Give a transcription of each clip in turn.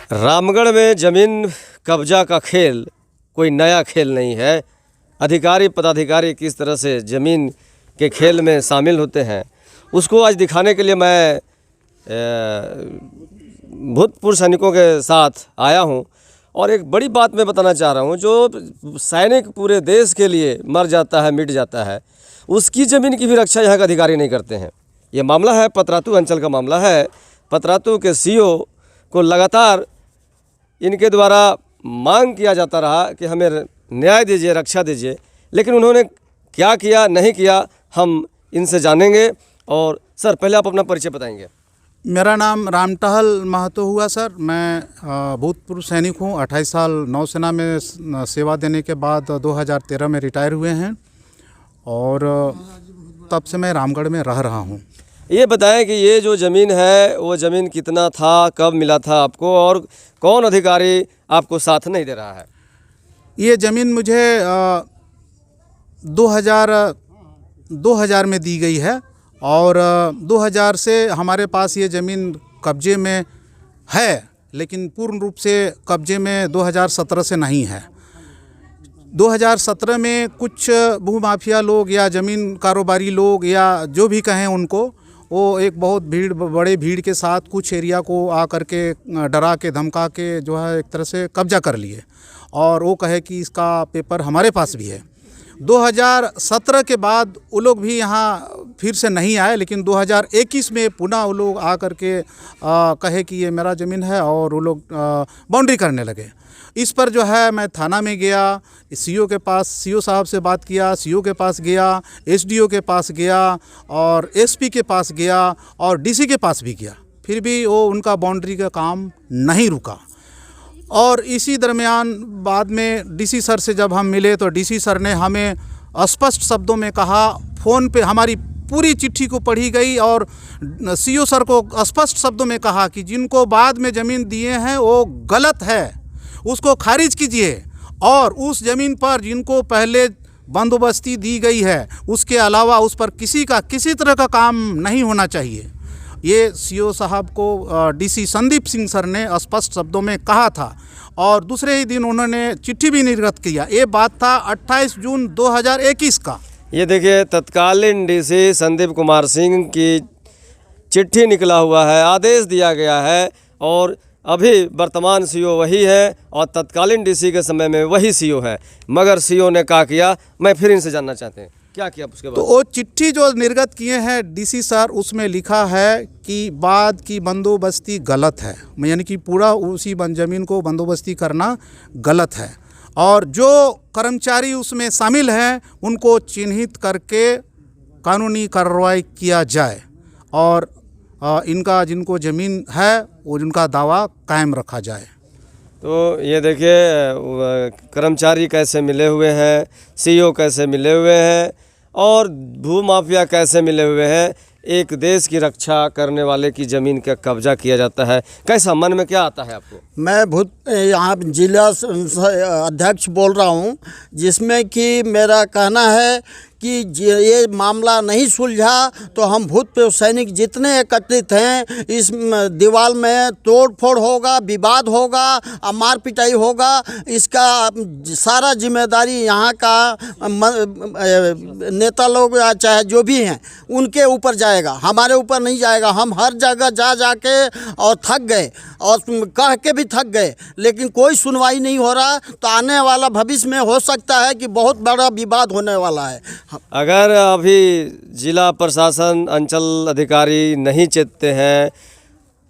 रामगढ़ में ज़मीन कब्जा का खेल कोई नया खेल नहीं है। अधिकारी पदाधिकारी किस तरह से ज़मीन के खेल में शामिल होते हैं उसको आज दिखाने के लिए मैं भूतपूर्व सैनिकों के साथ आया हूं। और एक बड़ी बात मैं बताना चाह रहा हूं, जो सैनिक पूरे देश के लिए मर जाता है, मिट जाता है, उसकी ज़मीन की भी रक्षा यहाँ के अधिकारी नहीं करते हैं। ये मामला है पतरातू अंचल का मामला है। पतरातू के सीओ को लगातार इनके द्वारा मांग किया जाता रहा कि हमें न्याय दीजिए, रक्षा दीजिए, लेकिन उन्होंने क्या किया नहीं किया हम इनसे जानेंगे। और सर पहले आप अपना परिचय बताएंगे। मेरा नाम रामटहल महतो हुआ सर। मैं भूतपूर्व सैनिक हूँ। 28 साल नौसेना में सेवा देने के बाद 2013 में रिटायर हुए हैं और तब से मैं रामगढ़ में रह रहा हूँ। ये बताएं कि ये जो ज़मीन है वो ज़मीन कितना था, कब मिला था आपको और कौन अधिकारी आपको साथ नहीं दे रहा है? ये ज़मीन मुझे 2000 में दी गई है और 2000 से हमारे पास ये ज़मीन कब्जे में है, लेकिन पूर्ण रूप से कब्जे में 2017 से नहीं है। 2017 में कुछ भूमाफिया लोग या ज़मीन कारोबारी लोग या जो भी कहें उनको, वो एक बहुत बड़े भीड़ के साथ कुछ एरिया को आकर के डरा के धमका के जो है एक तरह से कब्जा कर लिए और वो कहे कि इसका पेपर हमारे पास भी है। 2017 के बाद वो लोग भी यहाँ फिर से नहीं आए, लेकिन 2021 में पुनः वो लोग आकर के कहे कि ये मेरा ज़मीन है और वो लोग बाउंड्री करने लगे। इस पर जो है मैं थाना में गया, सीओ के पास, सीओ साहब से बात किया, सीओ के पास गया, एसडीओ के पास गया और एसपी के पास गया और डीसी के पास भी गया, फिर भी वो उनका बाउंड्री का काम नहीं रुका। और इसी दरमियान बाद में डीसी सर से जब हम मिले तो डीसी सर ने हमें स्पष्ट शब्दों में कहा, फ़ोन पे हमारी पूरी चिट्ठी को पढ़ी गई और सीओ सर को स्पष्ट शब्दों में कहा कि जिनको बाद में ज़मीन दिए हैं वो गलत है, उसको खारिज कीजिए और उस ज़मीन पर जिनको पहले बंदोबस्ती दी गई है उसके अलावा उस पर किसी तरह का काम नहीं होना चाहिए। ये सीओ साहब को डीसी संदीप सिंह सर ने स्पष्ट शब्दों में कहा था और दूसरे ही दिन उन्होंने चिट्ठी भी निर्गत किया। ये बात था 28 जून 2021 का। ये देखिए तत्कालीन डीसी संदीप कुमार सिंह की चिट्ठी निकला हुआ है, आदेश दिया गया है और अभी वर्तमान सीओ वही है और तत्कालीन डीसी के समय में वही सीओ है। मगर सीओ ने क्या किया, मैं फिर इनसे जानना चाहते हैं क्या किया उसके बाद? तो वो चिट्ठी जो निर्गत किए हैं डीसी सर, उसमें लिखा है कि बाद की बंदोबस्ती गलत है, यानी कि पूरा उसी ज़मीन को बंदोबस्ती करना गलत है और जो कर्मचारी उसमें शामिल हैं उनको चिन्हित करके कानूनी कार्रवाई किया जाए और इनका जिनको ज़मीन है वो उनका दावा कायम रखा जाए। तो ये देखिए कर्मचारी कैसे मिले हुए हैं, सीईओ कैसे मिले हुए हैं और भूमाफिया कैसे मिले हुए हैं। एक देश की रक्षा करने वाले की ज़मीन का कब्जा किया जाता है। कैसा मन में क्या आता है आपको? मैं यहाँ जिला अध्यक्ष बोल रहा हूँ, जिसमें कि मेरा कहना है कि ये मामला नहीं सुलझा तो हम भूतपूर्व सैनिक जितने एकत्रित हैं इस दीवार में तोड़ फोड़ होगा, विवाद होगा, मार पिटाई होगा। इसका सारा जिम्मेदारी यहाँ का नेता लोग या चाहे जो भी हैं उनके ऊपर जाएगा, हमारे ऊपर नहीं जाएगा। हम हर जगह जा के और थक गए और कह के भी थक गए, लेकिन कोई सुनवाई नहीं हो रहा। तो आने वाला भविष्य में हो सकता है कि बहुत बड़ा विवाद होने वाला है। अगर अभी जिला प्रशासन, अंचल अधिकारी नहीं चेतते हैं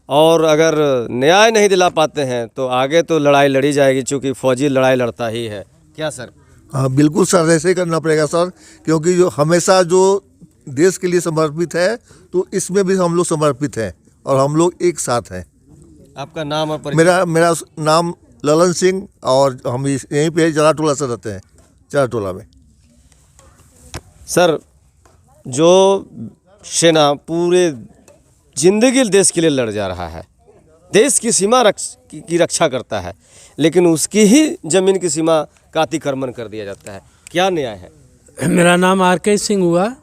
और अगर न्याय नहीं दिला पाते हैं तो आगे तो लड़ाई लड़ी जाएगी, चूँकि फौजी लड़ाई लड़ता ही है। क्या सर? हाँ बिल्कुल सर, ऐसे ही करना पड़ेगा सर, क्योंकि जो हमेशा जो देश के लिए समर्पित है तो इसमें भी हम लोग समर्पित हैं और हम लोग एक साथ हैं। आपका नाम और परिचय? मेरा नाम ललन सिंह और हम यहीं पे जलाटोला से रहते हैं, जलाटोला में। सर जो सेना पूरे जिंदगी देश के लिए लड़ जा रहा है, देश की सीमा की रक्षा करता है, लेकिन उसकी ही ज़मीन की सीमा का अतिक्रमण कर दिया जाता है, क्या न्याय है? मेरा नाम आर के सिंह हुआ।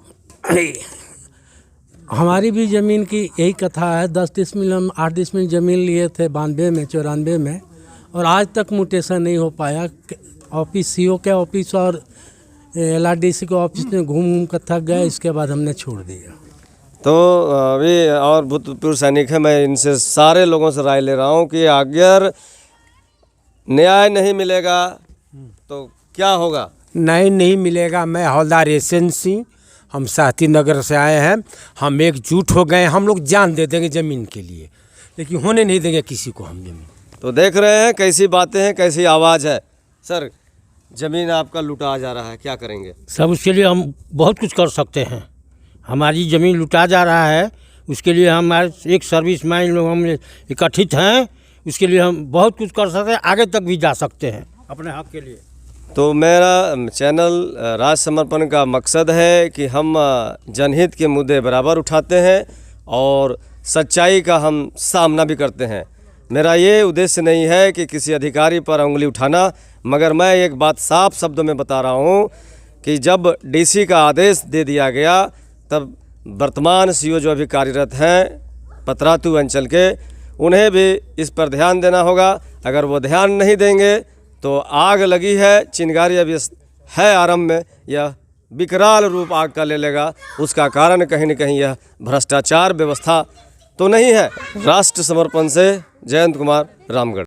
हमारी भी ज़मीन की यही कथा है। 10 डिसमिल हम 8 डिसमिल ज़मीन लिए थे 92 में 94 में, और आज तक म्यूटेशन नहीं हो पाया। ऑफिस CO के ऑफिस और LRDC के ऑफिस में घूम घूम कर थक गए, इसके बाद हमने छोड़ दिया। तो अभी और भूतपूर्व सैनिक हैं, मैं इनसे सारे लोगों से राय ले रहा हूँ कि अगर न्याय नहीं मिलेगा तो क्या होगा? नहीं मिलेगा। मैं हवलदार एसएन सिंह, हम साहती नगर से आए हैं। हम एकजुट हो गए, हम लोग जान दे देंगे ज़मीन के लिए, लेकिन होने नहीं देंगे किसी को हम ज़मीन। तो देख रहे हैं कैसी बातें हैं, कैसी आवाज़ है। सर, ज़मीन आपका लुटा जा रहा है, क्या करेंगे? सब उसके लिए हम बहुत कुछ कर सकते हैं। हमारी ज़मीन लुटा जा रहा है, उसके लिए हमारे एक सर्विस मैन लोग हम इकट्ठित हैं, उसके लिए हम बहुत कुछ कर सकते हैं, आगे तक भी जा सकते हैं अपने हक के लिए। तो मेरा चैनल राज समर्पण का मकसद है कि हम जनहित के मुद्दे बराबर उठाते हैं और सच्चाई का हम सामना भी करते हैं। मेरा ये उद्देश्य नहीं है कि किसी अधिकारी पर उंगली उठाना, मगर मैं एक बात साफ शब्दों में बता रहा हूँ कि जब DC का आदेश दे दिया गया तब वर्तमान CO जो अभी कार्यरत हैं पतरातू अंचल के, उन्हें भी इस पर ध्यान देना होगा। अगर वो ध्यान नहीं देंगे तो आग लगी है, चिंगारी अभी है आरंभ में, यह विकराल रूप आग का ले लेगा। उसका कारण कहीं न कहीं यह भ्रष्टाचार व्यवस्था तो नहीं है। राष्ट्र समर्पण से जयंत कुमार, रामगढ़।